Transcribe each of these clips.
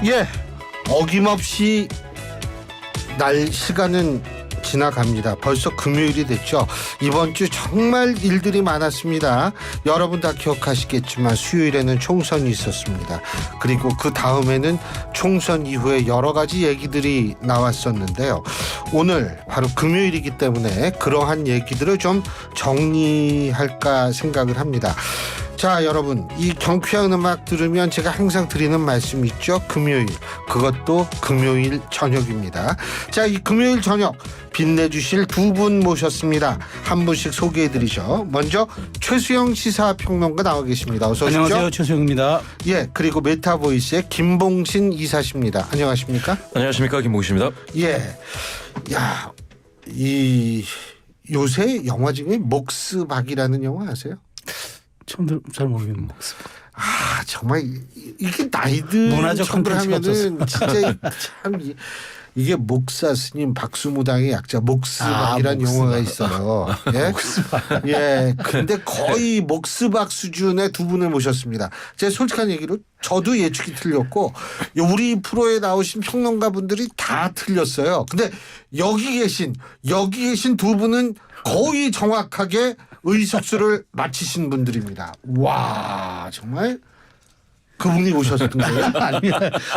예, 어김없이 시간은 지나갑니다. 벌써 금요일이 됐죠. 이번 주 정말 일들이 많았습니다. 여러분 다 기억하시겠지만 수요일에는 총선이 있었습니다. 그리고 그 다음에는 총선 이후에 여러 가지 얘기들이 나왔었는데요. 오늘 바로 금요일이기 때문에 그러한 얘기들을 좀 정리할까 생각을 합니다. 자, 여러분, 이 경쾌한 음악 들으면 제가 항상 드리는 말씀 있죠. 금요일, 그것도 금요일 저녁입니다. 자, 이 금요일 저녁 빛내주실 두 분 모셨습니다. 한 분씩 소개해드리죠. 먼저 최수영 시사평론가 나와 계십니다. 어서 오십시오. 안녕하세요, 최수영입니다. 예, 그리고 메타보이스의 김봉신 이사십니다. 안녕하십니까? 안녕하십니까, 김봉신입니다. 예, 야, 요새 영화 중에 목스박이라는 영화 아세요? 처음 잘 모르겠는데. 아, 정말 이게 나이들 문화적 청구하면은 콘텐츠가 진짜 참 이게 목사 스님 박수무당의 약자 목스박이라는 영화가 있어요. 예, 예. 근데 거의 목스박 수준의 두 분을 모셨습니다. 제 솔직한 얘기로 저도 예측이 틀렸고 우리 프로에 나오신 평론가 분들이 다 틀렸어요. 근데 여기 계신 두 분은 거의 정확하게 의석수를 맞히신 분들입니다. 와, 정말 그분이 오셨던 거예요?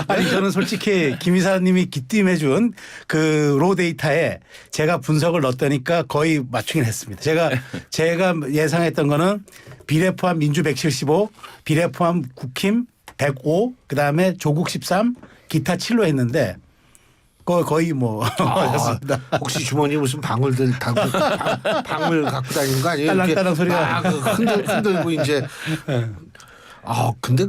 아니 저는 솔직히 김 이사님이 기띔해준 그 로 데이터에 제가 분석을 넣었다니까 거의 맞추긴 했습니다. 제가 예상했던 거는 비례 포함 민주 175, 비례 포함 국힘 105, 그다음에 조국 13, 기타 7로 했는데 거의 뭐 혹시 주머니 무슨 방울 갖고 다니는 거 아니에요? 딸랑딸랑 소리가 흔들고 이제. 아, 근데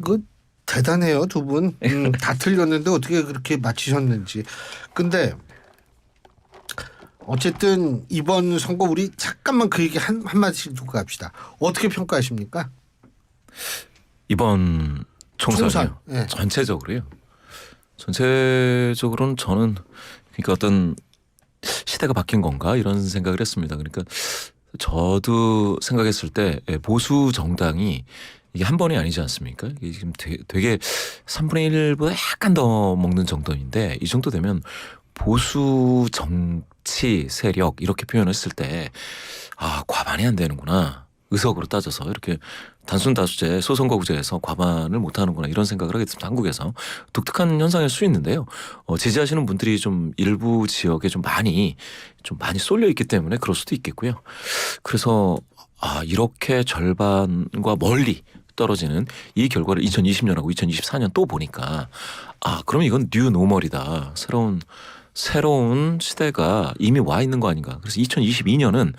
대단해요, 두 분. 다 틀렸는데 어떻게 그렇게 맞히셨는지. 근데 어쨌든 이번 선거 우리 잠깐만 그 얘기 한 마디씩 듣고 갑시다. 어떻게 평가하십니까? 이번 총선이요. 네. 전체적으로요. 전체적으로는 저는 그러니까 어떤 시대가 바뀐 건가 이런 생각을 했습니다. 그러니까 저도 생각했을 때 보수 정당이 이게 한 번이 아니지 않습니까? 이게 지금 되게 3분의 1보다 약간 더 먹는 정도인데 이 정도 되면 보수 정치 세력 이렇게 표현했을 때 과반이 안 되는구나. 의석으로 따져서 이렇게 단순 다수제 소선거구제에서 과반을 못하는구나 이런 생각을 하게 됐습니다. 한국에서 독특한 현상일 수 있는데요. 지지하시는 분들이 좀 일부 지역에 좀 많이 쏠려 있기 때문에 그럴 수도 있겠고요. 그래서 이렇게 절반과 멀리 떨어지는 이 결과를 2020년하고 2024년 또 보니까 그럼 이건 뉴 노멀이다. 새로운 시대가 이미 와 있는 거 아닌가. 그래서 2022년은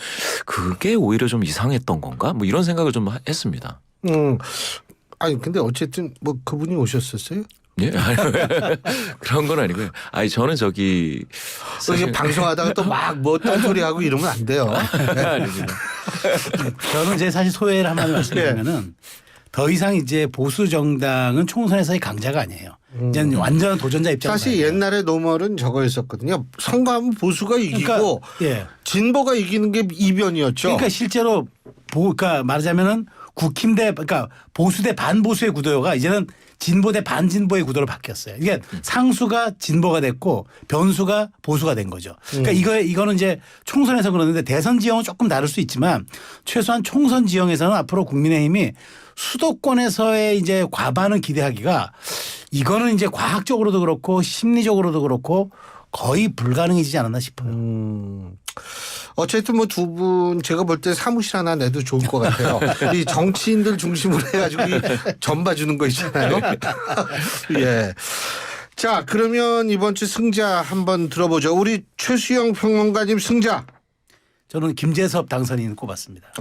그게 오히려 좀 이상했던 건가? 뭐 이런 생각을 좀 했습니다. 아니 근데 어쨌든 뭐 그분이 오셨었어요? 예? 그런 건 아니고요. 저는 사실 방송하다가 또 막 뭐 딴소리 하고 이러면 안 돼요. 저는 이제 사실 소회를 한마디 말씀드리면은 더 이상 이제 보수 정당은 총선에서의 강자가 아니에요. 이제는 완전한 도전자 입장. 사실 옛날에 노멀은 저거였었거든요. 선거하면 보수가 이기고 그러니까, 예. 진보가 이기는 게 이변이었죠. 그러니까 실제로 그러니까 말하자면은 국힘 대 그러니까 보수 대 반보수의 구도가 이제는 진보 대 반진보의 구도로 바뀌었어요. 이게 상수가 진보가 됐고 변수가 보수가 된 거죠. 그러니까 이거는 이제 총선에서 그러는데 대선 지형은 조금 다를 수 있지만 최소한 총선 지형에서는 앞으로 국민의힘이 수도권에서의 이제 과반을 기대하기가 이거는 이제 과학적으로도 그렇고 심리적으로도 그렇고 거의 불가능해지지 않았나 싶어요. 어쨌든 뭐 두 분 제가 볼 때 사무실 하나 내도 좋을 것 같아요. 이 정치인들 중심으로 해가지고 전 봐주는 거 있잖아요. 예. 자, 그러면 이번 주 승자 한번 들어보죠. 우리 최수영 평론가님 승자. 저는 김재섭 당선인 꼽았습니다.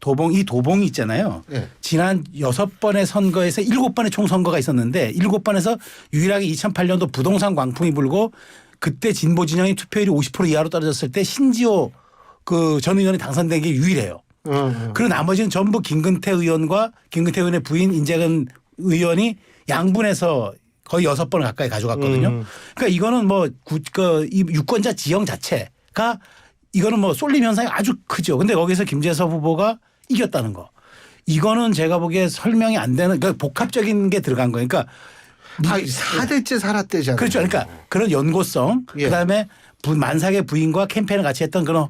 도봉이 있잖아요. 네. 지난 6번의 선거에서 7번의 총선거가 있었는데 7번에서 유일하게 2008년도 부동산 광풍이 불고 그때 진보 진영이 투표율이 50% 이하로 떨어졌을 때 신지호 전 의원이 당선된 게 유일해요. 그리고 나머지는 전부 김근태 의원의 부인 인재근 의원이 양분해서 거의 6번을 가까이 가져갔거든요. 그러니까 이거는 이 유권자 지형 자체가 이거는 쏠림 현상이 아주 크죠. 근데 거기서 김재섭 후보가 이겼다는 거. 이거는 제가 보기에 설명이 안 되는 그러니까 복합적인 게 들어간 거예요. 그러니까 아, 4대째 살았대잖아요. 그렇죠. 그러니까 그런 연고성, 예. 그다음에 만삭의 부인과 캠페인을 같이 했던 그런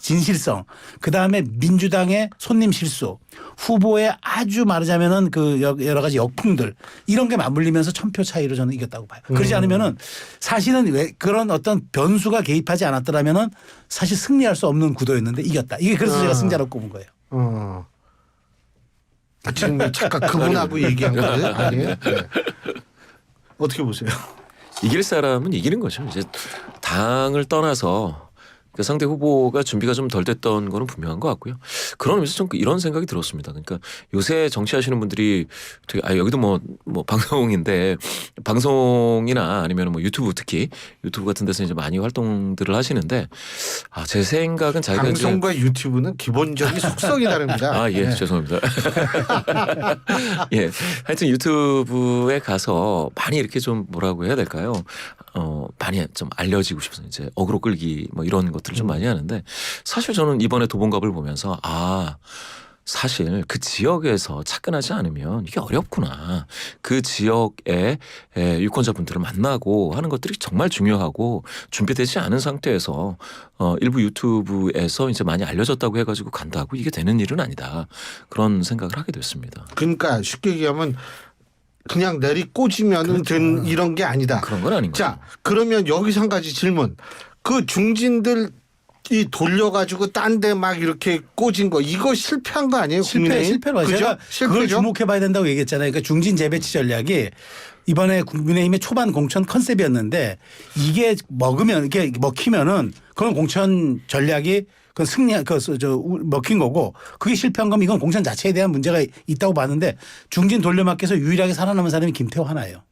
진실성, 그다음에 민주당의 손님 실수, 후보의 아주 말하자면은 그 여러 가지 역풍들 이런 게 맞물리면서 1000표 차이로 저는 이겼다고 봐요. 그러지 않으면은 사실은 왜 그런 어떤 변수가 개입하지 않았더라면은 사실 승리할 수 없는 구도였는데 이겼다. 이게 그래서 제가 승자로 꼽은 거예요. 지금 잠깐 그분하고 얘기한 거예요? 아니에요? 네. 어떻게 보세요? 이길 사람은 이기는 거죠. 이제 당을 떠나서 그 상대 후보가 준비가 좀 덜 됐던 거는 분명한 것 같고요. 그런 의미에서 좀 이런 생각이 들었습니다. 그러니까 요새 정치하시는 분들이 되게 여기도 뭐 방송인데 방송이나 아니면 뭐 유튜브 특히 유튜브 같은 데서 이제 많이 활동들을 하시는데 제 생각은 자기가 방송과 유튜브는 기본적인 속성이 다릅니다. 예, 네. 죄송합니다. 예, 하여튼 유튜브에 가서 많이 이렇게 좀 뭐라고 해야 될까요? 많이 좀 알려지고 싶어서 이제 어그로 끌기 뭐 이런 것들을 좀 많이 하는데 사실 저는 이번에 도봉갑을 보면서 사실 그 지역에서 차근하지 않으면 이게 어렵구나. 그 지역의 유권자분들을 만나고 하는 것들이 정말 중요하고 준비되지 않은 상태에서 일부 유튜브에서 이제 많이 알려졌다고 해가지고 간다고 이게 되는 일은 아니다. 그런 생각을 하게 됐습니다. 그러니까 쉽게 얘기하면 그냥 내리 꽂으면은 된 이런 게 아니다. 그런 건 아닌 거죠. 자, 그러면 여기서 한 가지 질문. 그 중진들 이 돌려가지고 딴 데 막 이렇게 꽂은 거 이거 실패한 거 아니에요? 실패로 하죠. 제가 그걸 주목해봐야 된다고 얘기했잖아요. 그러니까 중진 재배치 전략이 이번에 국민의힘의 초반 공천 컨셉이었는데 이게 이게 먹히면은 그런 공천 전략이 그건 먹힌 거고 그게 실패한 거면 이건 공천 자체에 대한 문제가 있다고 봤는데 중진 돌려막기에서 유일하게 살아남은 사람이 김태호 하나예요.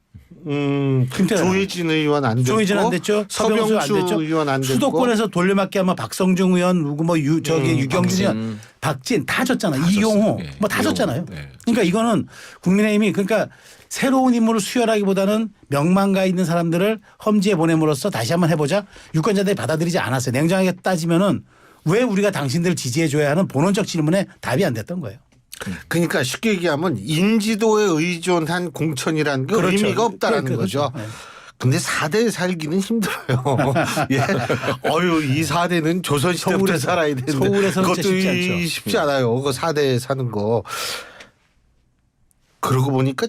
조혜진 의원 안 됐고 조혜진 안 됐죠. 서병수 안 됐죠. 의원 안 됐고 수도권에서 돌려막기 하면 박성중 의원 누구 유경준 의원 박진 다 졌잖아요. 이용호 뭐 다 졌잖아요. 네. 그러니까 이거는 국민의힘이 그러니까 새로운 인물을 수혈하기보다는 명망가 있는 사람들을 험지에 보냄으로써 다시 한번 해보자. 유권자들이 받아들이지 않았어요. 냉정하게 따지면은 왜 우리가 당신들을 지지해줘야 하는 본원적 질문에 답이 안 됐던 거예요. 그러니까 쉽게 얘기하면 인지도에 의존한 공천이라는 게 그렇죠. 의미가 없다라는 거죠. 네. 근데 4대 살기는 힘들어요. 예. 이 4대는 조선시대부터 살아야 되는데 서울에서는 그것도 진짜 쉽지 않죠. 쉽지 않아요. 그 4대 사는 거. 그러고 보니까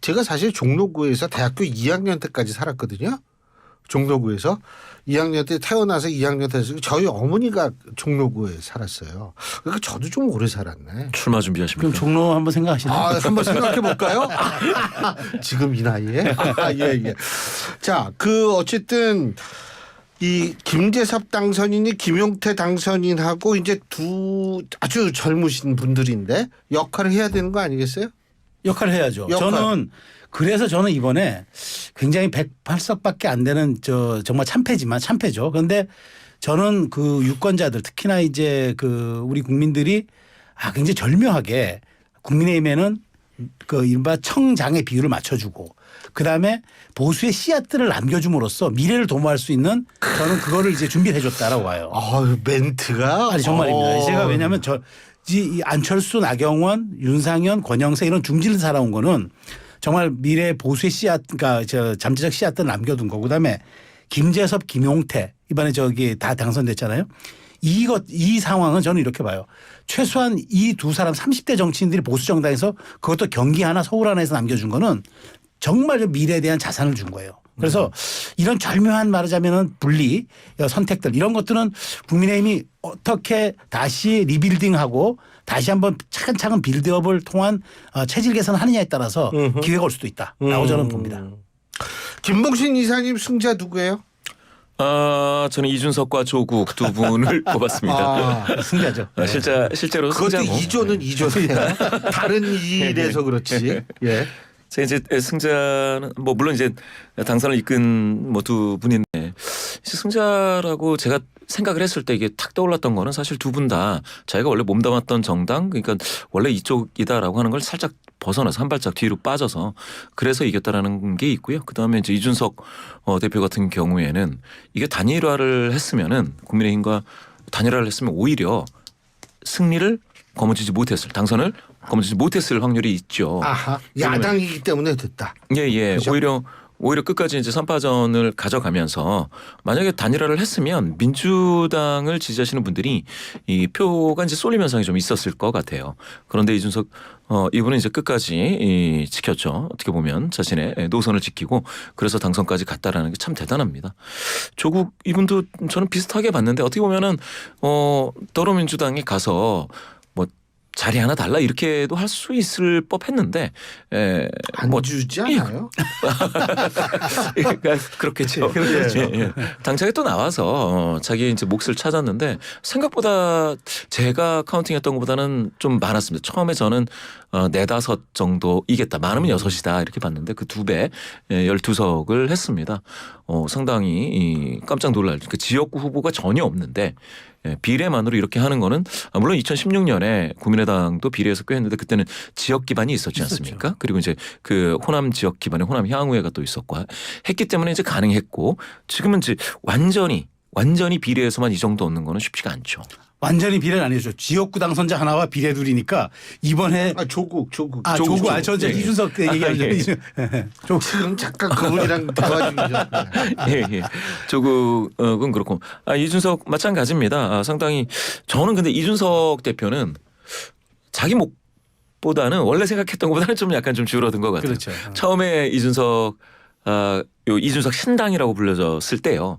제가 사실 종로구에서 대학교 2학년 때까지 살았거든요. 종로구에서 2학년 때 태어나서 2학년 때서 저희 어머니가 종로구에 살았어요. 그러니까 저도 좀 오래 살았네. 출마 준비하십니까? 그럼 종로 한번 생각하시나요? 한번 생각해 볼까요? 지금 이 나이에? 예. 자, 어쨌든 이 김재섭 당선인이 김용태 당선인하고 이제 두 아주 젊으신 분들인데 역할을 해야 되는 거 아니겠어요? 역할을 해야죠. 그래서 저는 이번에 굉장히 108석밖에 안 되는 정말 참패죠. 그런데 저는 그 유권자들 특히나 이제 우리 국민들이 굉장히 절묘하게 국민의힘에는 이른바 청장의 비율을 맞춰주고 그다음에 보수의 씨앗들을 남겨줌으로써 미래를 도모할 수 있는 저는 그거를 이제 준비해 줬다라고 봐요. 멘트가 정말입니다. 제가 왜냐하면 이 안철수, 나경원, 윤상현, 권영세 이런 중진을 살아온 거는 정말 미래 보수의 씨앗, 그러니까 잠재적 씨앗들 남겨둔 거고 그다음에 김재섭, 김용태 이번에 다 당선됐잖아요. 이 상황은 저는 이렇게 봐요. 최소한 이 두 사람 30대 정치인들이 보수 정당에서 그것도 경기 하나, 서울 하나에서 남겨준 거는 정말 미래에 대한 자산을 준 거예요. 그래서 이런 절묘한 말하자면은 분리 선택들 이런 것들은 국민의힘이 어떻게 다시 리빌딩하고 다시 한번 차근차근 빌드업을 통한 체질 개선하느냐에 따라서 기회가 올 수도 있다라고 저는 봅니다. 김봉신 이사님 승자 누구예요? 저는 이준석과 조국 두 분을 뽑았습니다. 승자죠. 실제로 그것도 승자고. 이조는 이조세요. 다른 일에서 그렇지. 예. 제가 이제 승자는 물론 이제 당선을 이끈 두 분인데 이제 승자라고 제가 생각을 했을 때 이게 탁 떠올랐던 거는 사실 두 분 다 자기가 원래 몸담았던 정당 그러니까 원래 이쪽이다라고 하는 걸 살짝 벗어나서 한 발짝 뒤로 빠져서 그래서 이겼다라는 게 있고요. 그다음에 이제 이준석 대표 같은 경우에는 이게 단일화를 했으면은 국민의힘과 단일화를 했으면 오히려 승리를 거머쥐지 못했을 당선을 검증 못했을 확률이 있죠. 아하. 야당이기 때문에 됐다. 예. 그죠? 오히려 끝까지 이제 3파전을 가져가면서 만약에 단일화를 했으면 민주당을 지지하시는 분들이 이 표가 이제 쏠림 현상이 좀 있었을 것 같아요. 그런데 이준석 이분은 이제 끝까지 지켰죠. 어떻게 보면 자신의 노선을 지키고 그래서 당선까지 갔다라는 게 참 대단합니다. 조국 이분도 저는 비슷하게 봤는데 어떻게 보면은 더불어민주당에 가서 뭐 자리 하나 달라 이렇게도 할 수 있을 법했는데 안 주지 않아요? 그러니까 그렇겠죠. 그렇겠죠. 예. 당차게 또 나와서 자기 이제 몫을 찾았는데 생각보다 제가 카운팅했던 것보다는 좀 많았습니다. 처음에 저는 4-5 정도 이겠다. 많으면 6이다 이렇게 봤는데 그 2배 12석을 했습니다. 상당히 깜짝 놀랄 그 지역구 후보가 전혀 없는데 비례만으로 이렇게 하는 거는 물론 2016년에 국민의당도 비례에서 꽤 했는데 그때는 지역 기반이 있었지 않습니까? 있었죠. 그리고 이제 그 호남 지역 기반의 호남 향후회가 또 있었고 했기 때문에 이제 가능했고 지금은 이제 완전히 비례에서만 이 정도 얻는 거는 쉽지가 않죠. 완전히 비례는 아니죠. 지역구 당선자 하나와 비례 둘이니까 이번에 조국. 조국 저 예. 이준석 때 얘기하는 예. 조국. 지금 잠깐 그분이랑 대화 중이죠. 예. 조국은 그렇고 이준석 마찬가지입니다. 상당히 저는 근데 이준석 대표는 자기 목보다는 원래 생각했던 것보다는 좀 약간 좀 줄어든 것 같아요. 그렇죠. 처음에 이준석 요 이준석 신당이라고 불려졌을 때요.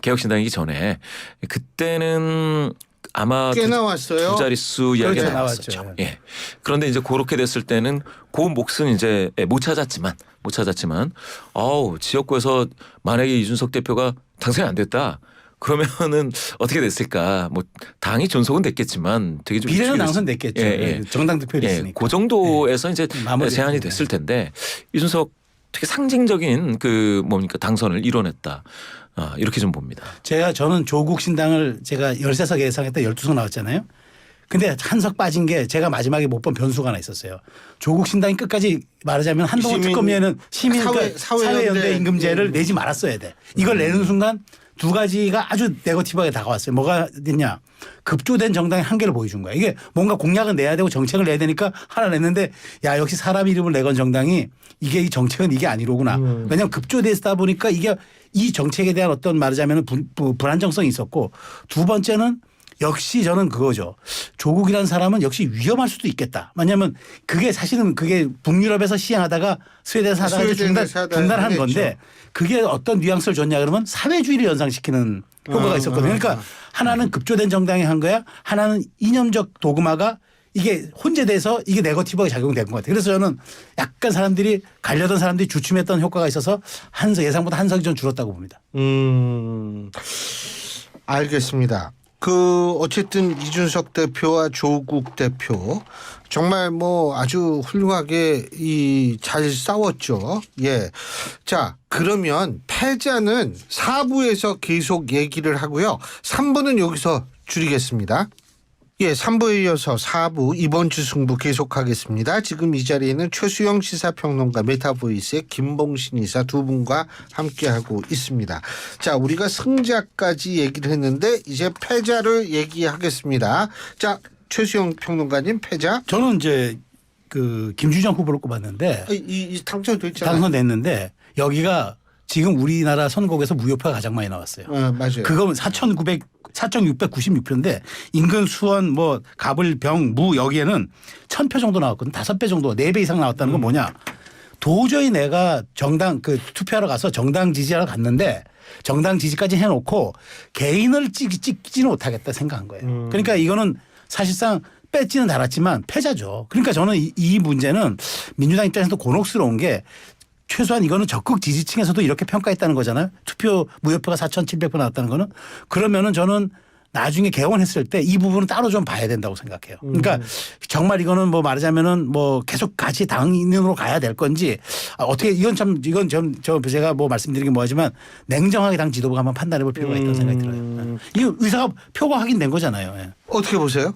개혁신당이기 전에 그때는 아마 꽤 나왔어요. 두 자릿수 이야기가 그렇죠, 나왔었죠. 나왔죠. 예. 그런데 이제 그렇게 됐을 때는 그 몫은 이제 못 찾았지만 지역구에서 만약에 이준석 대표가 당선이 안 됐다. 그러면은 어떻게 됐을까? 뭐 당이 존속은 됐겠지만 되게 좀 비례는 위축이 당선됐겠죠. 예. 정당 득표율이 예, 있으니까. 그 정도에서 이제 마무리 제한이 됐을 텐데 이준석 되게 상징적인 그 뭡니까 당선을 이뤄냈다. 이렇게 좀 봅니다. 저는 조국 신당을 제가 13석 예상했다 12석 나왔잖아요. 근데 한 석 빠진 게 제가 마지막에 못 본 변수가 하나 있었어요. 조국 신당이 끝까지 말하자면 한동훈 특검위에는 시민 사회연대 임금제를 내지 말았어야 돼. 이걸 내는 순간 두 가지가 아주 네거티브하게 다가왔어요. 뭐가 됐냐. 급조된 정당의 한계를 보여준 거야. 이게 뭔가 공약은 내야 되고 정책을 내야 되니까 하나 냈는데 야 역시 사람 이름을 내건 정당이 이게 이 정책은 이게 아니로구나. 왜냐하면 급조되다 보니까 이게 이 정책에 대한 어떤 말하자면 불안정성이 있었고 두 번째는 역시 저는 그거죠. 조국이라는 사람은 역시 위험할 수도 있겠다. 왜냐하면 그게 사실은 그게 북유럽에서 시행하다가 스웨덴에서 하다가 이제 중단한 건데 그게 어떤 뉘앙스를 줬냐 그러면 사회주의를 연상시키는 효과가 있었거든요. 그러니까 하나는 급조된 정당이 한 거야. 하나는 이념적 도그마가 이게 혼재돼서 이게 네거티브하게 작용된 것 같아요. 그래서 저는 약간 사람들이 가려던 사람들이 주춤했던 효과가 있어서 예상보다 한 석이 좀 줄었다고 봅니다. 알겠습니다. 어쨌든 이준석 대표와 조국 대표 정말 아주 훌륭하게 잘 싸웠죠. 예. 자, 그러면 패자는 4부에서 계속 얘기를 하고요. 3부는 여기서 줄이겠습니다. 예, 3부에 이어서 4부 이번 주 승부 계속하겠습니다. 지금 이 자리에는 최수영 시사평론가 메타보이스의 김봉신 이사 두 분과 함께하고 있습니다. 자, 우리가 승자까지 얘기를 했는데 이제 패자를 얘기하겠습니다. 자, 최수영 평론가님 패자. 저는 이제 김주정 후보를 꼽았는데 이 당선됐잖아요. 당선됐는데 여기가 지금 우리나라 선거구에서 무효표가 가장 많이 나왔어요. 맞아요. 그거 4,696표인데 인근 수원 갑을 병 무 여기에는 1,000표 정도 나왔거든. 5배 정도 4배 이상 나왔다는 건 뭐냐. 도저히 내가 정당 투표하러 가서 정당 지지하러 갔는데 정당 지지까지 해놓고 개인을 찍지는 못하겠다 생각한 거예요. 그러니까 이거는 사실상 뺏지는 달았지만 패자죠. 그러니까 저는 이 문제는 민주당 입장에서도 곤혹스러운 게 최소한 이거는 적극 지지층에서도 이렇게 평가했다는 거잖아요. 투표 무효표가 4,700표 나왔다는 거는. 그러면은 저는 나중에 개원했을 때 이 부분은 따로 좀 봐야 된다고 생각해요. 그러니까 정말 이거는 말하자면은 계속 같이 당인으로 가야 될 건지 어떻게 이건 제가 말씀드린 게 뭐하지만 냉정하게 당 지도부가 한번 판단해 볼 필요가 있다고 생각이 들어요. 이 의사가 표가 확인된 거잖아요. 예. 어떻게 보세요?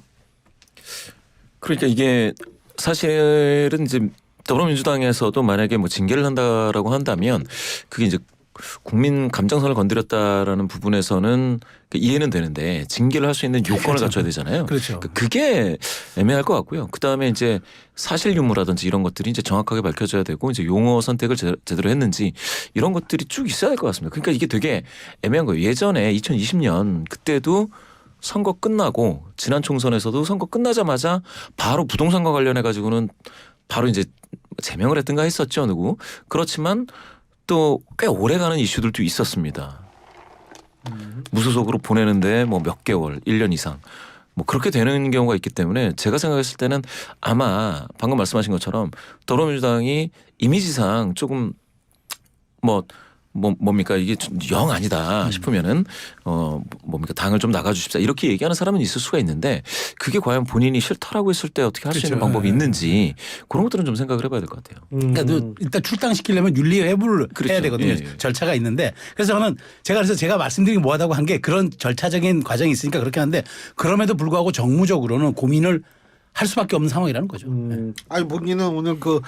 그러니까 이게 사실은 이제 더불어민주당에서도 만약에 징계를 한다라고 한다면 그게 이제 국민 감정선을 건드렸다라는 부분에서는 이해는 되는데 징계를 할 수 있는 요건을 그렇죠. 갖춰야 되잖아요. 그렇죠. 그게 애매할 것 같고요. 그 다음에 이제 사실 유무라든지 이런 것들이 이제 정확하게 밝혀져야 되고 이제 용어 선택을 제대로 했는지 이런 것들이 쭉 있어야 될 것 같습니다. 그러니까 이게 되게 애매한 거예요. 예전에 2020년 그때도 선거 끝나고 지난 총선에서도 선거 끝나자마자 바로 부동산과 관련해 가지고는 바로 이제 제명을 했든가 했었죠. 누구. 그렇지만 또 꽤 오래가는 이슈들도 있었습니다. 무소속으로 보내는데 뭐 몇 개월, 1년 이상 뭐 그렇게 되는 경우가 있기 때문에 제가 생각했을 때는 아마 방금 말씀하신 것처럼 더불어민주당이 이미지상 조금 뭡니까 이게 영 아니다 싶으면은 뭡니까 당을 좀 나가주십사 이렇게 얘기하는 사람은 있을 수가 있는데 그게 과연 본인이 싫다라고 했을 때 어떻게 할 수 있는 그렇죠. 방법이 있는지 그런 것들은 좀 생각을 해봐야 될 것 같아요. 그러니까 일단 출당시키려면 윤리회부를 그렇죠. 해야 되거든요. 예, 예. 절차가 있는데 그래서 저는 제가 말씀드리기 뭐하다고 한 게 그런 절차적인 과정이 있으니까 그렇게 하는데 그럼에도 불구하고 정무적으로는 고민을 할 수밖에 없는 상황이라는 거죠. 아니 본인은 오늘 그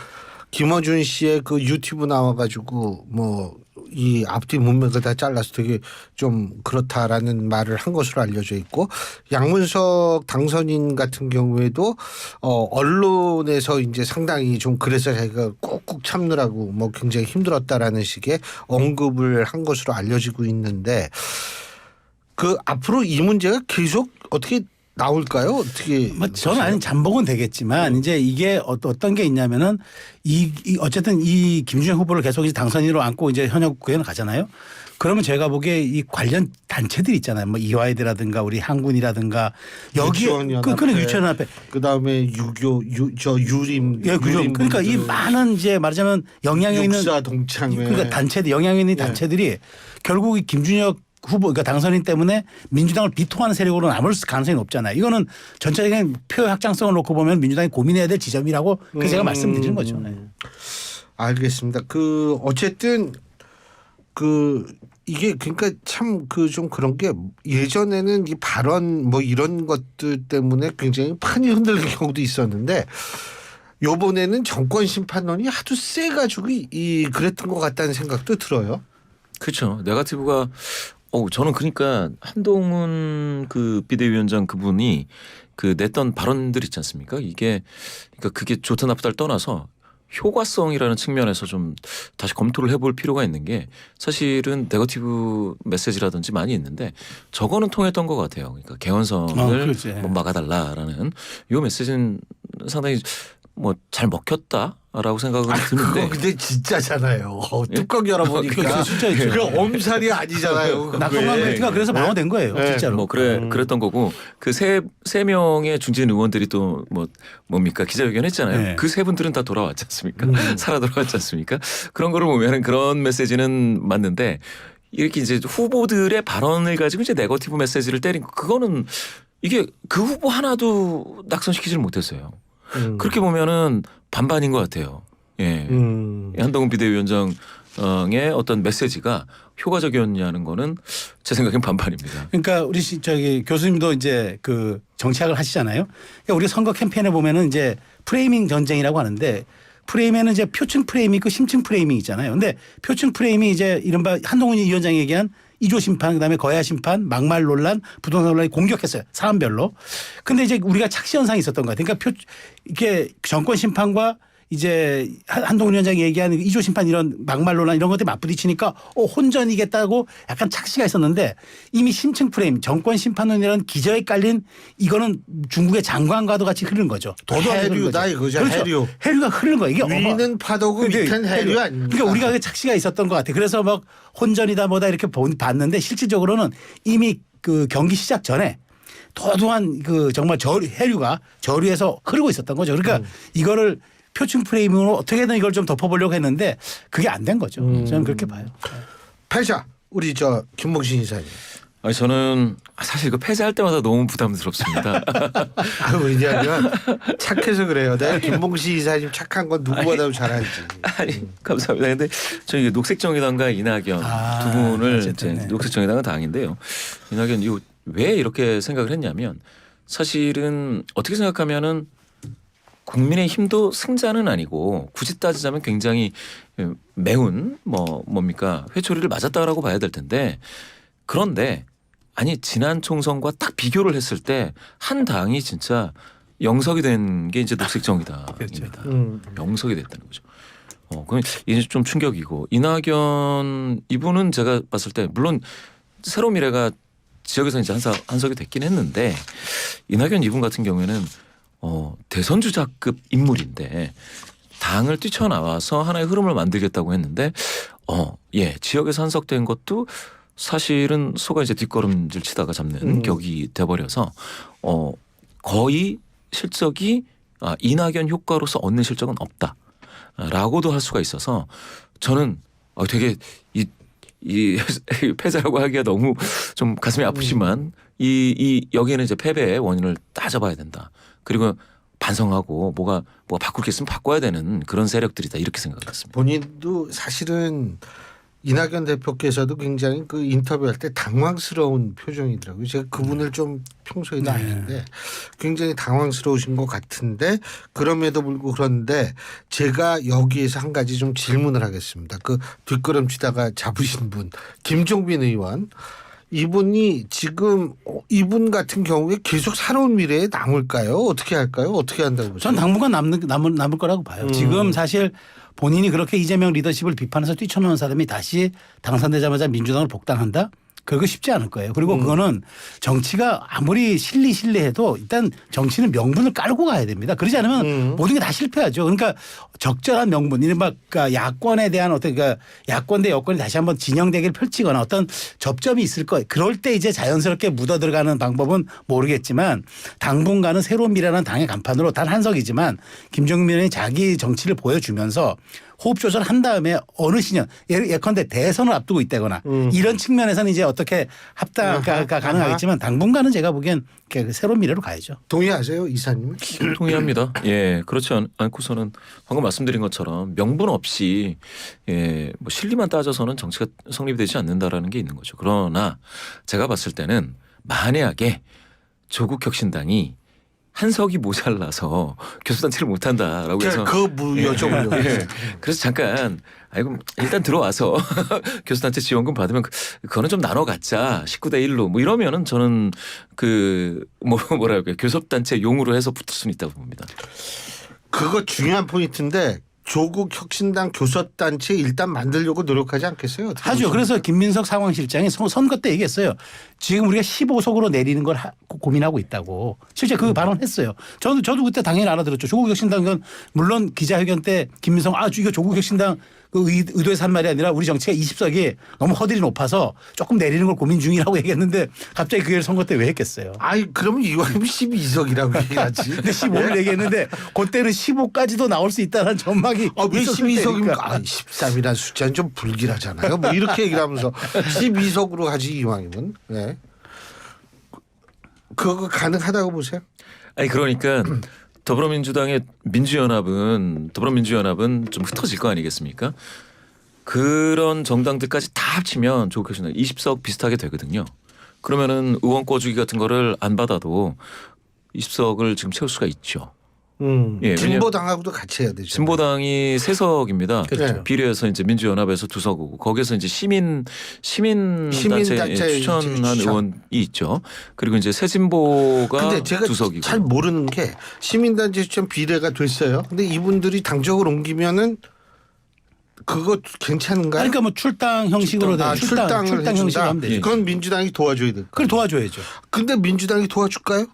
김어준 씨의 그 유튜브 나와가지고 뭐 이 앞뒤 문맥을 다 잘라서 되게 좀 그렇다라는 말을 한 것으로 알려져 있고 양문석 당선인 같은 경우에도 언론에서 이제 상당히 좀 그래서 자기가 꾹꾹 참느라고 뭐 굉장히 힘들었다라는 식의 언급을 한 것으로 알려지고 있는데 그 앞으로 이 문제가 계속 어떻게 나올까요? 어떻게? 뭐 저는 아니 잠복은 되겠지만 이제 이게 어떤 게 있냐면은 이 어쨌든 이 김준영 후보를 계속 이제 당선인으로 안고 이제 현역 국회의원 가잖아요. 그러면 제가 보기에 이 관련 단체들 있잖아요. 뭐 이화여대라든가 우리 한군이라든가 여기에 그런 유치원연합회 그다음에 유림 예, 그러니까 이 많은 이제 말하자면 영향력 있는 육사 동창회 그러니까 단체들 영향력 있는 단체들이 결국 이 김준혁 후보 그러니까 당선인 때문에 민주당을 비통하는 세력으로 남을 가능성이 높잖아요. 이거는 전체적인 표 확장성을 놓고 보면 민주당이 고민해야 될 지점이라고 그래서 제가 말씀드리는 거죠. 네. 알겠습니다. 그 어쨌든 그 이게 그러니까 참 그 좀 그런 게 예전에는 이 발언 뭐 이런 것들 때문에 굉장히 판이 흔들리는 경우도 있었는데 요번에는 정권 심판론이 하도 세가지고 이 그랬던 것 같다는 생각도 들어요. 그렇죠. 네거티브가 저는 그러니까 한동훈 그 비대위원장 그분이 그 냈던 발언들 있지 않습니까? 이게 그러니까 그게 좋다 나쁘다를 떠나서 효과성이라는 측면에서 좀 다시 검토를 해볼 필요가 있는 게 사실은 네거티브 메시지라든지 많이 있는데 저거는 통했던 것 같아요. 그러니까 개헌성을 뭐 막아달라라는 이 메시지는 상당히 뭐 잘 먹혔다라고 생각은 드는데. 그거 근데 진짜잖아요. 뚜껑 열어보니까 진짜죠. 그 엄살이 아니잖아요. 낙동강 멘트가 그래서 방어된 거예요. 네. 진짜로. 뭐 그랬던 거고 그 세 명의 중진 의원들이 또 뭡니까 기자회견 했잖아요. 네. 그 세 분들은 다 돌아왔지 않습니까? 살아 돌아왔지 않습니까? 그런 거를 보면은 그런 메시지는 맞는데 이렇게 이제 후보들의 발언을 가지고 이제 네거티브 메시지를 때린 그거는 이게 그 후보 하나도 낙선시키지를 못했어요. 그렇게 보면은 반반인 것 같아요. 예. 한동훈 비대위원장의 어떤 메시지가 효과적이었냐는 거는 제 생각엔 반반입니다. 그러니까 우리 교수님도 이제 그 정치학을 하시잖아요. 그러니까 우리 선거 캠페인에 보면은 이제 프레이밍 전쟁이라고 하는데 프레임에는 이제 표층 프레임이 있고 심층 프레이밍이 있잖아요. 근데 표층 프레임이 이제 이른바 한동훈 위원장이 얘기한 2조 심판 그다음에 거야 심판 막말 논란 부동산 논란이 공격했어요. 사안별로. 근데 이제 우리가 착시 현상이 있었던 것 같아요. 그러니까 이게 정권 심판과 이제 한동훈 위원장이 얘기하는 2조 심판 이런 막말 논란 이런 것들이 맞부딪히니까 혼전이겠다고 약간 착시가 있었는데 이미 심층 프레임 정권 심판론이라는 기저에 깔린 이거는 중국의 장관과도 같이 흐르는 거죠. 해류다 이거죠. 그렇죠. 해류. 해류가 흐르는 거예요. 이게 위는 파도고 밑은 해류 아닙니까? 그러니까 우리가 그 착시가 있었던 것 같아요. 그래서 막 혼전이다 뭐다 이렇게 봤는데 실질적으로는 이미 그 경기 시작 전에 도도한 그 정말 해류가 저류에서 흐르고 있었던 거죠. 그러니까 이거를 표층 프레임으로 어떻게든 이걸 좀 덮어보려고 했는데 그게 안 된 거죠. 저는 그렇게 봐요. 패자 우리 김봉신 이사님. 아니 저는 사실 이거 폐쇄할 때마다 너무 부담스럽습니다. 왜냐하면 착해서 그래요. 내가 김봉신 이사님 착한 건 누구보다도 잘 알지. 아니 감사합니다. 근데 저희 녹색정의당과 이낙연 두 분을 어쨌든, 네. 녹색정의당은 당인데요. 이낙연 이거 왜 이렇게 생각을 했냐면 사실은 어떻게 생각하면은 국민의힘도 승자는 아니고 굳이 따지자면 굉장히 매운 뭡니까 회초리를 맞았다라고 봐야 될 텐데 그런데 아니 지난 총선과 딱 비교를 했을 때 한 당이 진짜 영석이 된 게 이제 녹색정의당입니다. 영석이 됐다는 거죠. 그럼 이제 좀 충격이고 이낙연 이분은 제가 봤을 때 물론 새로미래가 지역에서 이제 한석이 됐긴 했는데 이낙연 이분 같은 경우에는 대선 주자급 인물인데 당을 뛰쳐나와서 하나의 흐름을 만들겠다고 했는데 예 지역에서 한석된 것도 사실은 소가 이제 뒷걸음질 치다가 잡는 격이 돼버려서 거의 실적이 이낙연 효과로서 얻는 실적은 없다라고도 할 수가 있어서 저는 되게 이 패자라고 하기가 너무 좀 가슴이 아프지만 이 여기에는 이제 패배의 원인을 따져봐야 된다. 그리고 반성하고 뭐가 바꿀 게 있으면 바꿔야 되는 그런 세력들이다 이렇게 생각했습니다. 본인도 사실은 이낙연 대표께서도 굉장히 그 인터뷰할 때 당황스러운 표정이더라고요. 제가 그분을 좀 평소에도 아는데 굉장히 당황스러우신 것 같은데 그럼에도 불구하고 그런데 제가 여기에서 한 가지 좀 질문을 하겠습니다. 그 뒷걸음치다가 잡으신 분 김종빈 의원 이분이 지금 이분 같은 경우에 계속 살아온 미래에 남을까요? 어떻게 할까요? 어떻게 한다고 보세요? 전 당분간 남을 거라고 봐요. 지금 사실 본인이 그렇게 이재명 리더십을 비판해서 뛰쳐나온 사람이 다시 당선되자마자 민주당을 복당한다? 그거 쉽지 않을 거예요. 그리고 그거는 정치가 아무리 실리해도 일단 정치는 명분을 깔고 가야 됩니다. 그러지 않으면 모든 게 다 실패하죠. 그러니까 적절한 명분, 이른바 야권에 대한 어떤 야권 대 여권이 다시 한번 진영 대결을 펼치거나 어떤 접점이 있을 거예요. 그럴 때 이제 자연스럽게 묻어 들어가는 방법은 모르겠지만 당분간은 새로운 미래라는 당의 간판으로 단 한석이지만 김종민 의원이 자기 정치를 보여주면서 호흡 조절을 한 다음에 어느 시년 예컨대 대선을 앞두고 있다거나 이런 측면에서는 이제 어떻게 합당가 가능하겠지만 당분간은 제가 보기엔 새로운 미래로 가야죠. 동의하세요 이사님은? 동의합니다. 예, 그렇지 않고서는 방금 말씀드린 것처럼 명분 없이 뭐 실리만 따져서는 정치가 성립이 되지 않는다라는 게 있는 거죠. 그러나 제가 봤을 때는 만약에 조국혁신당이 한석이 모자라서 교수단체를 못한다라고 해서 그 여쭤보려고 예. 그래서 잠깐 일단 들어와서 교수단체 지원금 받으면 그거는 좀 나눠 갖자 19대 1로 뭐 이러면은 저는 뭐랄까요 교섭단체 용으로 해서 붙을 수는 있다고 봅니다. 그거 중요한 포인트인데 조국 혁신당 교섭단체 일단 만들려고 노력하지 않겠어요? 어떻게 하죠. 보세요? 그래서 김민석 상황실장이 선거 때 얘기했어요. 지금 우리가 15석으로 내리는 걸 고민하고 있다고. 실제 그 발언했어요. 저도 그때 당연히 알아들었죠. 조국 혁신당은 물론 기자회견 때 김민석 이거 조국 혁신당 그 의도에서 한 말이 아니라 우리 정치가 20석이 너무 허들이 높아서 조금 내리는 걸 고민 중이라고 얘기했는데 갑자기 그걸 선거 때 왜 했겠어요. 그러면 이왕이면 12석이라고 얘기하지. 근데 15를 얘기했는데 그때는 15까지도 나올 수 있다는 전망이 왜 있었을 12석입니까? 때니까. 13이라는 숫자는 좀 불길하잖아요. 뭐 이렇게 얘기를 하면서 12석으로 하지 이왕이면. 네. 그거 가능하다고 보세요? 아니 그러니까 더불어민주연합은 좀 흩어질 거 아니겠습니까? 그런 정당들까지 다 합치면 조국 혁신당 20석 비슷하게 되거든요. 그러면은 의원 꿔주기 같은 거를 안 받아도 20석을 지금 채울 수가 있죠. 예, 진보당하고도 같이 해야 되죠. 진보당이 3석입니다. 그렇죠. 비례해서 이제 민주연합에서 2석이고 거기에서 이제 시민단체 시민단체 추천한 추천. 의원이 있죠. 그리고 이제 새진보가 근데 제가 2석이고. 잘 모르는 게 시민단체 추천 비례가 됐어요. 근데 이분들이 당적을 옮기면은 그거 괜찮은가요? 그러니까 뭐 출당 형식으로 되는 출당 형식으로 하면 되죠. 그건 민주당이 도와줘야 될 그걸 도와줘야죠. 근데 민주당이 도와줄까요?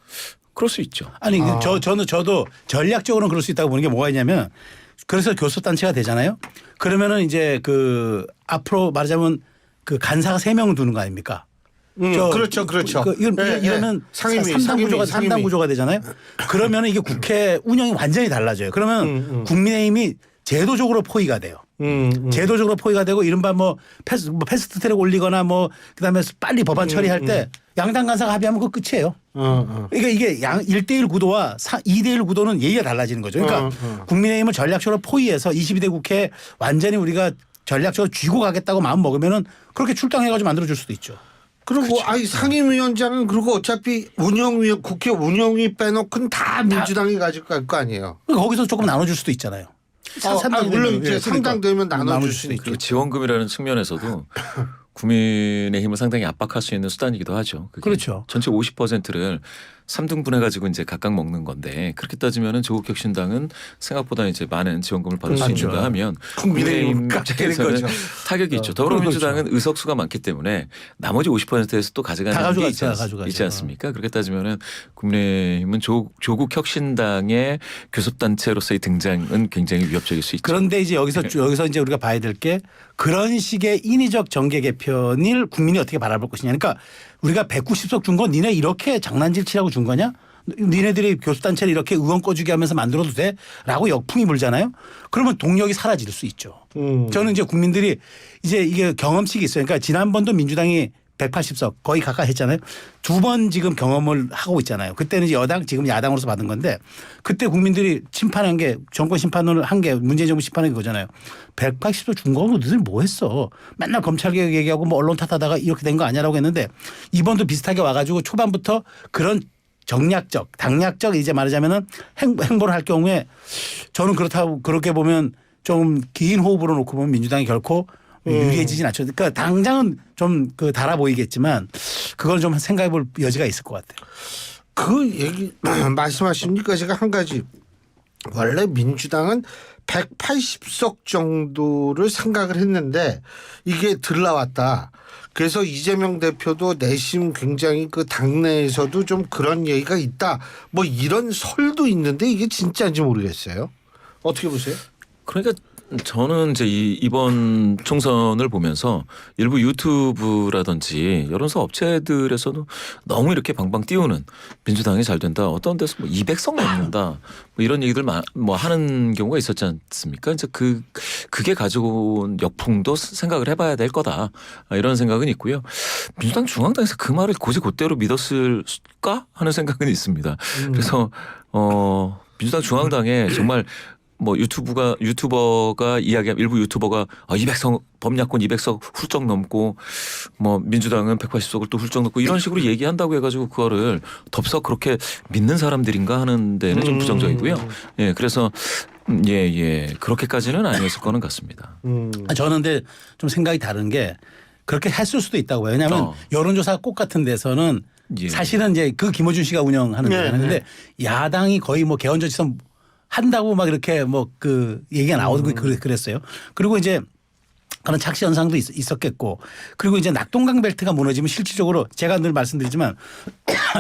그럴 수 있죠. 아니 저도 전략적으로는 그럴 수 있다고 보는 게 뭐가 있냐면 그래서 교섭단체가 되잖아요. 그러면은 이제 그 앞으로 말하자면 그 간사가 3명 두는 거 아닙니까? 그렇죠. 이러면 상임위, 3당 구조가 되잖아요. 그러면은 이게 국회 운영이 완전히 달라져요. 그러면 국민의힘이 제도적으로 포위가 돼요. 제도적으로 포위가 되고 이른바 뭐 패스트 트랙 올리거나 뭐 그다음에 빨리 법안 처리할 때 양당 간사가 합의하면 그거 끝이에요. 그러니까 이게 1대1 구도와 2대1 구도는 예의가 달라지는 거죠. 그러니까 국민의힘을 전략적으로 포위해서 22대 국회에 완전히 우리가 전략적으로 쥐고 가겠다고 마음 먹으면은 그렇게 출당해가지고 만들어줄 수도 있죠. 그리고 아이 상임위원장은 그리고 어차피 국회 운영위 빼놓고는 다 민주당이 가지고 갈 거 아니에요. 그러니까 거기서 조금 나눠줄 수도 있잖아요. 물론 이제 그러니까 상당되면 나눠줄 수 있죠. 있죠. 그 지원금이라는 측면에서도 국민의힘을 상당히 압박할 수 있는 수단이기도 하죠. 그게 그렇죠. 전체 50%를 3등분해 가지고 이제 각각 먹는 건데 그렇게 따지면은 조국혁신당은 생각보다 이제 많은 지원금을 받을 수 맞죠. 있는가 하면 국민의힘 깎이는 입장에서는 거죠. 타격이 있죠. 더불어민주당은 의석수가 많기 때문에 나머지 50%에서 또 가져가는 게 있지 않습니까? 그렇게 따지면은 국민의힘은 조국혁신당의 교섭단체로서의 등장은 굉장히 위협적일 수 있죠. 그런데 이제 여기서 이제 우리가 봐야 될 게 그런 식의 인위적 정계 개편을 국민이 어떻게 바라볼 것이냐. 그러니까 우리가 190석 준 건 니네 이렇게 장난질 치라고 준 거냐? 니네들이 교수단체를 이렇게 의원 꺼주게 하면서 만들어도 돼? 라고 역풍이 불잖아요. 그러면 동력이 사라질 수 있죠. 저는 이제 국민들이 이제 이게 경험칙이 있어요. 그러니까 지난번도 민주당이 180석 거의 가까이 했잖아요. 2번 지금 경험을 하고 있잖아요. 그때는 이제 여당 지금 야당으로서 받은 건데 그때 국민들이 심판한 게 정권 심판을 한 게 문재인 정부 심판한 게 그거잖아요. 180석 준 거고 너희들 뭐 했어. 맨날 검찰개혁 얘기하고 뭐 언론 탓하다가 이렇게 된 거 아니라고 했는데 이번도 비슷하게 와가지고 초반부터 그런 정략적 당략적 이제 말하자면은 행보를 할 경우에 저는 그렇다고 그렇게 보면 좀 긴 호흡으로 놓고 보면 민주당이 결코 유리해지진 않죠. 그러니까 당장은 좀 그 달아 보이겠지만 그걸 좀 생각해 볼 여지가 있을 것 같아요. 그 얘기 말씀하시니까 제가 한 가지 원래 민주당은 180석 정도를 생각을 했는데 이게 들나왔다. 그래서 이재명 대표도 내심 굉장히 그 당내에서도 좀 그런 얘기가 있다. 뭐 이런 설도 있는데 이게 진짜인지 모르겠어요. 어떻게 보세요? 그러니까 저는 이제 이번 총선을 보면서 일부 유튜브라든지 여론조 업체들에서도 너무 이렇게 방방 띄우는 민주당이 잘 된다. 어떤 데서 뭐 200석 넘는다. 뭐 이런 얘기들 뭐 하는 경우가 있었지 않습니까? 이제 그게 가지고 온 역풍도 생각을 해봐야 될 거다. 이런 생각은 있고요. 민주당 중앙당에서 그 말을 곧대로 믿었을까 하는 생각은 있습니다. 그래서 민주당 중앙당에 정말 뭐 유튜버가 이야기하면 일부 유튜버가 200석 범야권 200석 훌쩍 넘고 뭐 민주당은 180석을 또 훌쩍 넘고 이런 식으로 얘기한다고 해가지고 그거를 덥석 그렇게 믿는 사람들인가 하는 데는 좀 부정적이고요. 예, 그래서 그렇게까지는 아니었을 거는 같습니다. 저는 근데 좀 생각이 다른 게 그렇게 했을 수도 있다고 봐요. 왜냐하면 여론조사 꼭 같은 데서는 사실은 이제 그 김어준 씨가 운영하는 거잖아요. 그런데 야당이 거의 뭐 개헌조치선 한다고 막 이렇게 뭐 그 얘기가 나오고 그랬어요. 그리고 이제 그런 착시 현상도 있었겠고 그리고 이제 낙동강 벨트가 무너지면 실질적으로 제가 늘 말씀드리지만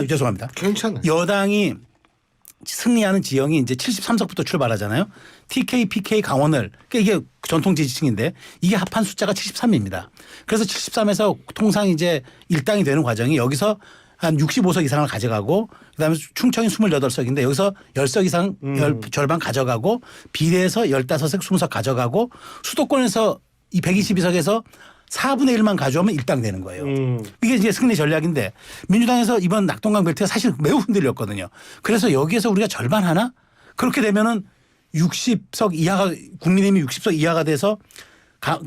죄송합니다. 괜찮아요. 여당이 승리하는 지형이 이제 73석부터 출발하잖아요. TK, PK 강원을 그러니까 이게 전통 지지층인데 이게 합한 숫자가 73입니다. 그래서 73에서 통상 이제 일당이 되는 과정이 여기서 한 65석 이상을 가져가고 그다음에 충청이 28석인데 여기서 10석 이상 절반 가져가고 비례해서 15석 20석 가져가고 수도권에서 이 122석에서 4분의 1만 가져오면 일당 되는 거예요. 이게 이제 승리 전략인데 민주당에서 이번 낙동강 벨트가 사실 매우 흔들렸거든요. 그래서 여기에서 우리가 절반 하나? 그렇게 되면은 60석 이하가 국민의힘이 60석 이하가 돼서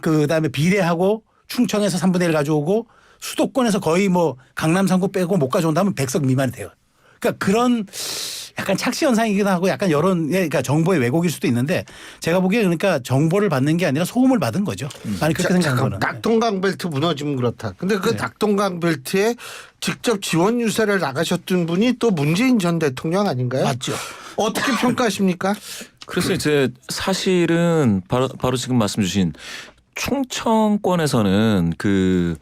그다음에 비례하고 충청에서 3분의 1 가져오고 수도권에서 거의 뭐 강남 3구 빼고 못 가져온다면 100석 미만이 돼요. 그러니까 그런 약간 착시 현상이기도 하고 약간 그러니까 정보의 왜곡일 수도 있는데 제가 보기에 그러니까 정보를 받는 게 아니라 소음을 받은 거죠. 아니 그렇게 생각하는 거는. 낙동강 벨트 무너지면 그렇다. 근데 그 낙동강 벨트에 직접 지원 유세를 나가셨던 분이 또 문재인 전 대통령 아닌가요? 맞죠. 어떻게 평가하십니까? 그래서 이제 사실은 바로 지금 말씀 주신 충청권에서는 그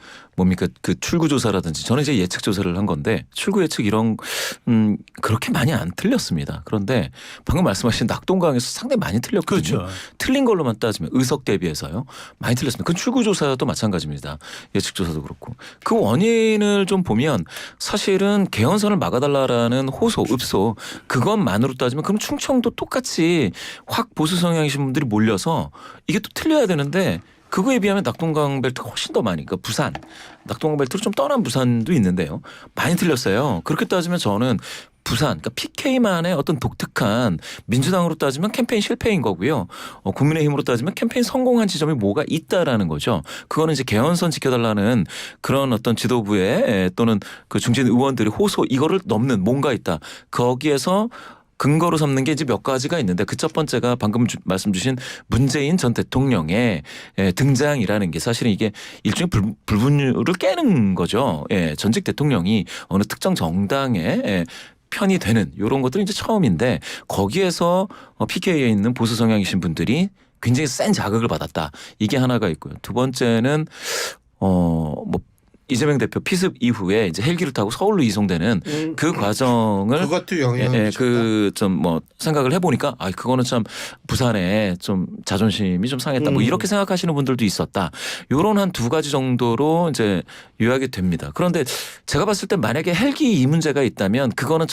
출구 조사라든지 저는 이제 예측 조사를 한 건데 출구 예측 이런 그렇게 많이 안 틀렸습니다. 그런데 방금 말씀하신 낙동강에서 상당히 많이 틀렸거든요. 그렇죠. 틀린 걸로만 따지면 의석 대비해서요. 많이 틀렸습니다. 그 출구 조사도 마찬가지입니다. 예측 조사도 그렇고. 그 원인을 좀 보면 사실은 개헌선을 막아달라라는 호소, 읍소 그것만으로 따지면 그럼 충청도 똑같이 확 보수 성향이신 분들이 몰려서 이게 또 틀려야 되는데 그거에 비하면 낙동강 벨트가 훨씬 더 많이 그러니까 부산 낙동강 벨트로 좀 떠난 부산도 있는데요. 많이 틀렸어요. 그렇게 따지면 저는 부산, 그러니까 PK만의 어떤 독특한 민주당으로 따지면 캠페인 실패인 거고요. 국민의힘으로 따지면 캠페인 성공한 지점이 뭐가 있다라는 거죠. 그거는 이제 개헌선 지켜달라는 그런 어떤 지도부의 또는 그 중진 의원들이 호소 이거를 넘는 뭔가 있다. 거기에서 근거로 삼는 게 이제 몇 가지가 있는데 그 첫 번째가 방금 말씀 주신 문재인 전 대통령의 등장이라는 게 사실은 이게 일종의 불분율을 깨는 거죠. 예, 전직 대통령이 어느 특정 정당의 편이 되는 이런 것들이 이제 처음인데 거기에서 PK에 있는 보수 성향이신 분들이 굉장히 센 자극을 받았다. 이게 하나가 있고요. 두 번째는 뭐 이재명 대표 피습 이후에 이제 헬기를 타고 서울로 이송되는 그 과정을 그것도 영향이 좀 뭐 생각을 해보니까 아 그거는 참 부산에 좀 자존심이 좀 상했다. 뭐 이렇게 생각하시는 분들도 있었다. 요런 한 두 가지 정도로 이제 요약이 됩니다. 그런데 제가 봤을 때 만약에 헬기 이 문제가 있다면 그거는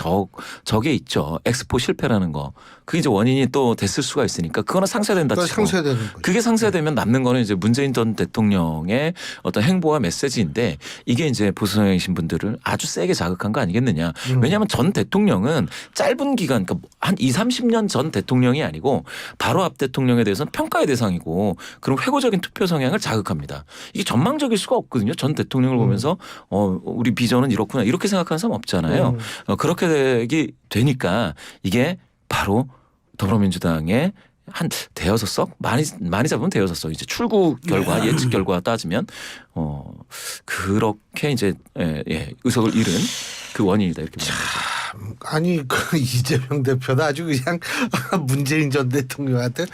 저게 있죠. 엑스포 실패라는 거. 그게 이제 원인이 또 됐을 수가 있으니까 그거는 상쇄된다 치고. 상쇄되는 거죠. 그게 상쇄되면 남는 거는 이제 문재인 전 대통령의 어떤 행보와 메시지인데 이게 이제 보수 성향이신 분들을 아주 세게 자극한 거 아니겠느냐. 왜냐하면 전 대통령은 짧은 기간 그러니까 한 20, 30년 전 대통령이 아니고 바로 앞 대통령에 대해서는 평가의 대상이고 그런 회고적인 투표 성향을 자극합니다. 이게 전망적일 수가 없거든요. 전 대통령을 보면서 우리 비전은 이렇구나 이렇게 생각하는 사람 없잖아요. 그렇게 되니까 이게 바로 더불어민주당의 한 대여섯 석 많이 잡으면 대여섯 석 이제 출구 결과 예측 결과 따지면 그렇게 이제 의석을 잃은 그 원인이다 이렇게 보는 거죠. 아니 그 이재명 대표는 아주 그냥 문재인 전 대통령한테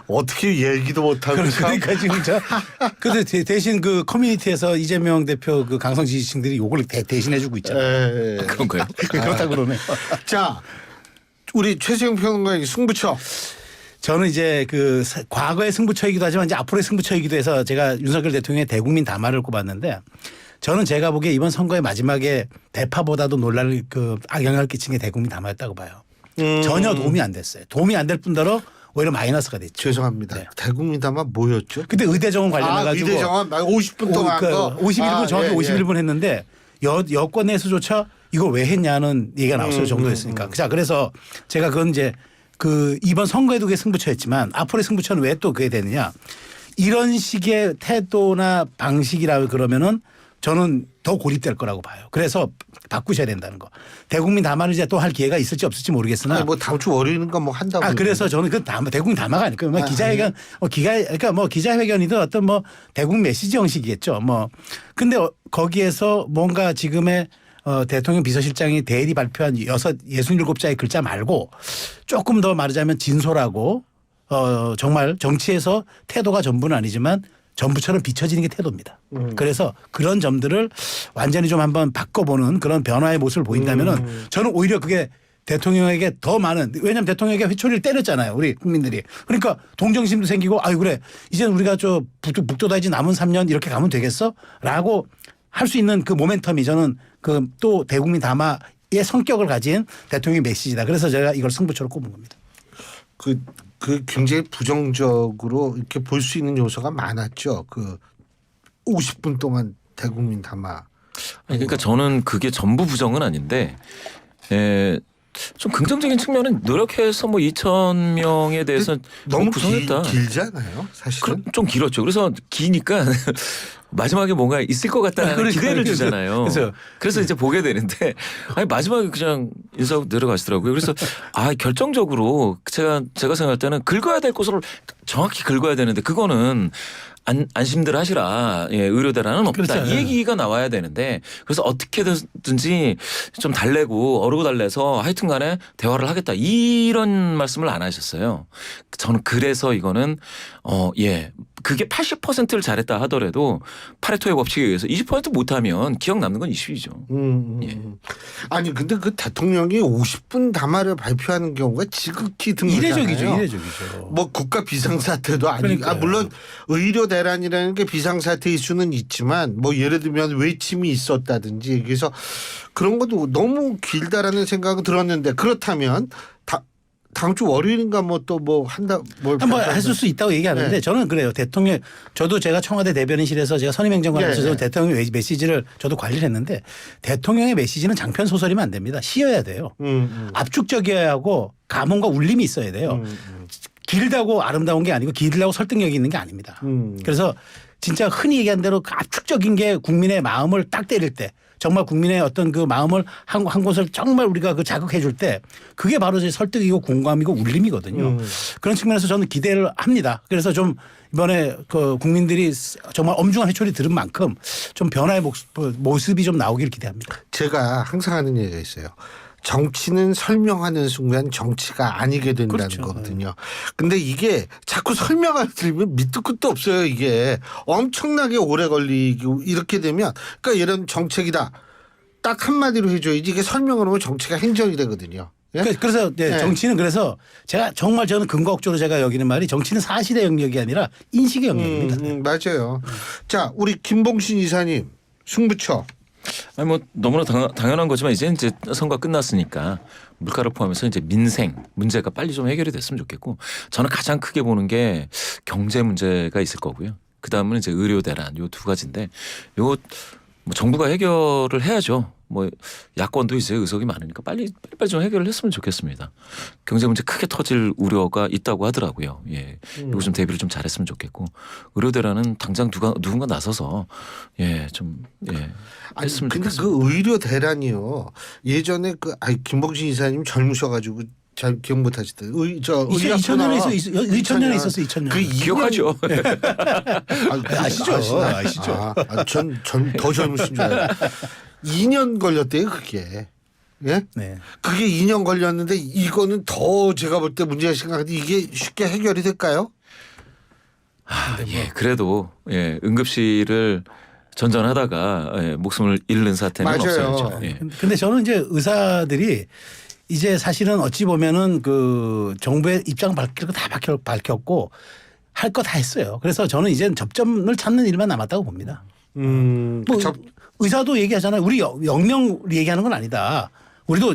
어떻게 얘기도 못하고 그러니까 지금 근데 대신 그 커뮤니티에서 이재명 대표 그 강성 지지층들이 요걸 대신해주고 있잖아요. 그런 거예요. 그렇다고 그러네요. 자 우리 최수영 평론가의 승부처. 저는 이제 그 과거의 승부처이기도 하지만 이제 앞으로의 승부처이기도 해서 제가 윤석열 대통령의 대국민 담화를 꼽았는데 저는 제가 보기에 이번 선거의 마지막에 대파보다도 논란을 그 악영향을 끼친 게 대국민 담화였다고 봐요. 전혀 도움이 안 됐어요. 도움이 안 될 뿐더러 오히려 마이너스가 됐죠. 죄송합니다. 네. 대국민 담화 뭐였죠? 그때 의대정원 관련해가지고 의대정원 50분 동안 51분 정확히 51분 했는데 여권에서조차 이걸 왜 했냐는 얘기가 나왔어요. 정도였으니까. 자 그래서 제가 그건 이제 그 이번 선거에도 그게 승부처였지만 앞으로의 승부처는 왜 또 그게 되느냐. 이런 식의 태도나 방식이라 그러면은 저는 더 고립될 거라고 봐요. 그래서 바꾸셔야 된다는 거. 대국민 담화를 이제 또 할 기회가 있을지 없을지 모르겠으나. 아니, 뭐 다음 주 월요일인가 뭐 한다고. 그래서 저는 그 대국민 담화가 아니고 기자회견, 그러니까 뭐 기자회견이든 어떤 뭐 대국민 메시지 형식이겠죠. 뭐 근데 거기에서 뭔가 지금의 대통령 비서실장이 대리 발표한 67자의 글자 말고 조금 더 말하자면 진솔하고 정말 정치에서 태도가 전부는 아니지만 전부처럼 비춰지는 게 태도입니다. 그래서 그런 점들을 완전히 좀 한번 바꿔보는 그런 변화의 모습을 보인다면은 저는 오히려 그게 대통령에게 더 많은 왜냐하면 대통령에게 회초리를 때렸잖아요. 우리 국민들이. 그러니까 동정심도 생기고 아유 그래 이제 우리가 저 북돋아야지 남은 3년 이렇게 가면 되겠어? 라고 할 수 있는 그 모멘텀이 저는 그 또 대국민 담화의 성격을 가진 대통령의 메시지다. 그래서 제가 이걸 승부처로 꼽은 겁니다. 그 굉장히 부정적으로 이렇게 볼 수 있는 요소가 많았죠. 그 50분 동안 대국민 담화. 아니, 그러니까 저는 그게 전부 부정은 아닌데 좀 긍정적인 측면은 노력해서 뭐 2,000명에 대해서 너무 구성했다. 길잖아요, 사실은. 좀 길었죠. 그래서 기니까 마지막에 뭔가 있을 것 같다는 기대를 주잖아요. 그래서 이제 보게 되는데 아니 마지막에 그냥 인사하고 내려가시더라고요. 그래서 결정적으로 제가 생각할 때는 긁어야 될 곳을 정확히 긁어야 되는데 그거는 안심들 하시라. 예, 의료대란은 없다. 그렇죠. 이 얘기가 나와야 되는데 그래서 어떻게든지 좀 달래고 어르고 달래서 하여튼 간에 대화를 하겠다. 이런 말씀을 안 하셨어요. 저는 그래서 이거는 그게 80%를 잘했다 하더라도 파레토의 법칙에 의해서 20% 못하면 기억 남는 건 20이죠. 예. 아니 근데 그 대통령이 50분 담화를 발표하는 경우가 지극히 드물잖아요. 이례적이죠. 뭐 국가 비상사태도 아니고 물론 의료 대란이라는 게 비상사태일 수는 있지만 뭐 예를 들면 외침이 있었다든지 그래서 그런 것도 너무 길다라는 생각은 들었는데 그렇다면 다음 주 월요일인가 뭐 또 뭐 한다 뭘 한번 했을 수 있다고 얘기하는데 네. 저는 그래요. 대통령 저도 제가 청와대 대변인실에서 제가 선임행정관으로서 네, 네. 대통령 메시지를 저도 관리를 했는데 대통령의 메시지는 장편 소설이면 안 됩니다. 시여야 돼요. 압축적이어야 하고 감흥과 울림이 있어야 돼요. 길다고 아름다운 게 아니고 길다고 설득력이 있는 게 아닙니다. 그래서 진짜 흔히 얘기한 대로 그 압축적인 게 국민의 마음을 딱 때릴 때 정말 국민의 어떤 그 마음을 한 곳을 정말 우리가 그 자극해 줄 때 그게 바로 제 설득이고 공감이고 울림이거든요. 그런 측면에서 저는 기대를 합니다. 그래서 좀 이번에 그 국민들이 정말 엄중한 회초리 들은 만큼 좀 변화의 모습이 좀 나오길 기대합니다. 제가 항상 하는 얘기가 있어요. 정치는 설명하는 순간 정치가 아니게 된다는 그렇죠. 거거든요. 근데 이게 자꾸 설명을 들으면 밑도 끝도 없어요. 이게 엄청나게 오래 걸리고 이렇게 되면 그러니까 이런 정책이다. 딱 한마디로 해줘야지 이게 설명을 하면 정치가 행정이 되거든요. 예? 그래서 네, 네. 정치는 그래서 제가 정말 저는 근거적으로 제가 여기는 말이 정치는 사실의 영역이 아니라 인식의 영역입니다. 맞아요. 자, 우리 김봉신 이사님 승부처. 아니 뭐 너무나 당연한 거지만 이제 선거 끝났으니까 물가를 포함해서 이제 민생 문제가 빨리 좀 해결이 됐으면 좋겠고 저는 가장 크게 보는 게 경제 문제가 있을 거고요. 그 다음은 이제 의료 대란 요 두 가지인데 요 뭐 정부가 해결을 해야죠. 뭐 야권도 이제 의석이 많으니까 빨리 좀 해결을 했으면 좋겠습니다. 경제 문제 크게 터질 우려가 있다고 하더라고요. 예, 이거 좀 대비를 좀 잘했으면 좋겠고 의료 대란은 당장 누군가 나서서 좀 아니 했으면 근데 좋겠습니다. 그 의료 대란이요. 예전에 김봉신 이사님 젊으셔가지고 잘 기억 못하시던 2000년에 2000년에 있었어요. 2000년. 그 기억하죠. 아시죠? 아시죠? 전더 젊으신 줄 알아요. 2년 걸렸대요 그게. 예? 네. 그게 2년 걸렸는데 이거는 더 제가 볼 때 문제가 심각한데 이게 쉽게 해결이 될까요? 그래도 응급실을 전전하다가 목숨을 잃는 사태는 맞아요. 없어야죠. 예. 근데 저는 이제 의사들이 이제 사실은 어찌 보면은 그 정부의 입장 밝힐 거 다 밝혔고 할 거 다 했어요. 그래서 저는 이제는 접점을 찾는 일만 남았다고 봅니다. 뭐 의사도 얘기하잖아요. 우리 영명 얘기하는 건 아니다. 우리도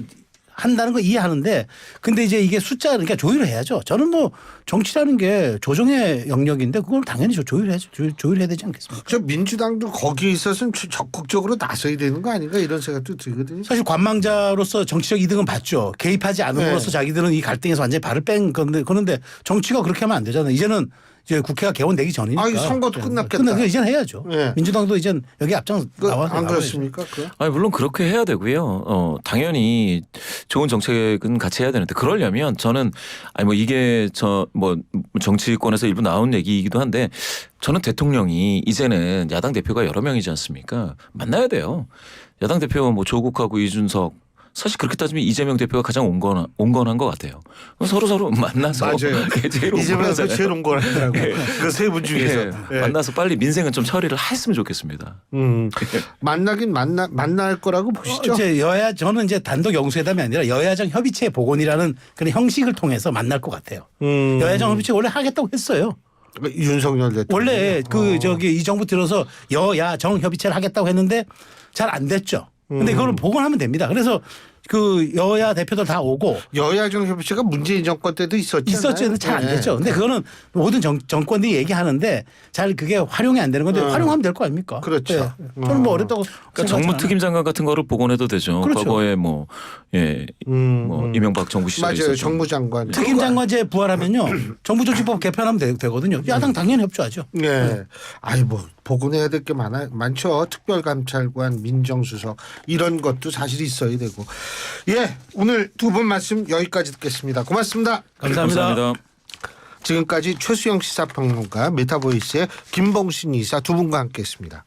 한다는 거 이해하는데 근데 이제 이게 숫자 그러니까 조율을 해야죠. 저는 뭐 정치라는 게 조정의 영역인데 그걸 당연히 조율해야 되지 않겠습니까? 저 민주당도 거기에 있어서는 적극적으로 나서야 되는 거 아닌가 이런 생각도 들거든요. 사실 관망자로서 정치적 이득은 받죠. 개입하지 않음으로써 네. 자기들은 이 갈등에서 완전히 발을 뺀 건데 그런데 정치가 그렇게 하면 안 되잖아요. 이제는 이제 국회가 개원되기 전이니까. 아, 선거도 끝났겠다. 근데 이제는 해야죠. 네. 민주당도 이제 여기 앞장 나와서 안 그렇습니까? 그거? 아니 물론 그렇게 해야 되고요. 당연히 좋은 정책은 같이 해야 되는데 그러려면 저는 아니 뭐 이게 뭐 정치권에서 일부 나온 얘기이기도 한데 저는 대통령이 이제는 야당 대표가 여러 명이지 않습니까? 만나야 돼요. 야당 대표 뭐 조국하고 이준석 사실 그렇게 따지면 이재명 대표가 가장 온건한 것 같아요. 서로 만나서 맞아요. 제일 이재명 대표 제일 온건하더라고. 예. 그 세 분 중에서 예. 만나서 빨리 민생은 좀 처리를 했으면 좋겠습니다. 만나긴 만날 거라고 보시죠. 이제 저는 이제 단독 영수회담이 아니라 여야정 협의체 복원이라는 그런 형식을 통해서 만날 것 같아요. 여야정 협의체 원래 하겠다고 했어요. 윤석열 대통령 원래 이 정부 들어서 여야정 협의체를 하겠다고 했는데 잘 안 됐죠. 근데 그걸 복원하면 됩니다. 그래서 그 여야 대표들 다 오고 여야정 협의체가 문재인 정권 때도 있었잖아요. 잘 안 됐죠. 근데 그거는 모든 정권들이 얘기하는데 잘 그게 활용이 안 되는 건데 활용하면 될 거 아닙니까? 그렇죠. 네. 저는 뭐 어렵다고 그러니까 정무특임 장관 같은 거를 복원해도 되죠. 그렇죠. 과거에 뭐 이명박 정부 시절에 맞아요. 있었죠. 정무장관. 특임 장관제 부활하면요. 정부조직법 개편하면 되거든요. 야당 당연히 협조하죠. 네. 아이 뭐 복원해야 될 게 많죠. 특별감찰관, 민정수석 이런 것도 사실 있어야 되고. 예, 오늘 두 분 말씀 여기까지 듣겠습니다. 고맙습니다. 감사합니다. 지금까지 최수영 시사평론가 메타보이스의 김봉신 이사 두 분과 함께했습니다.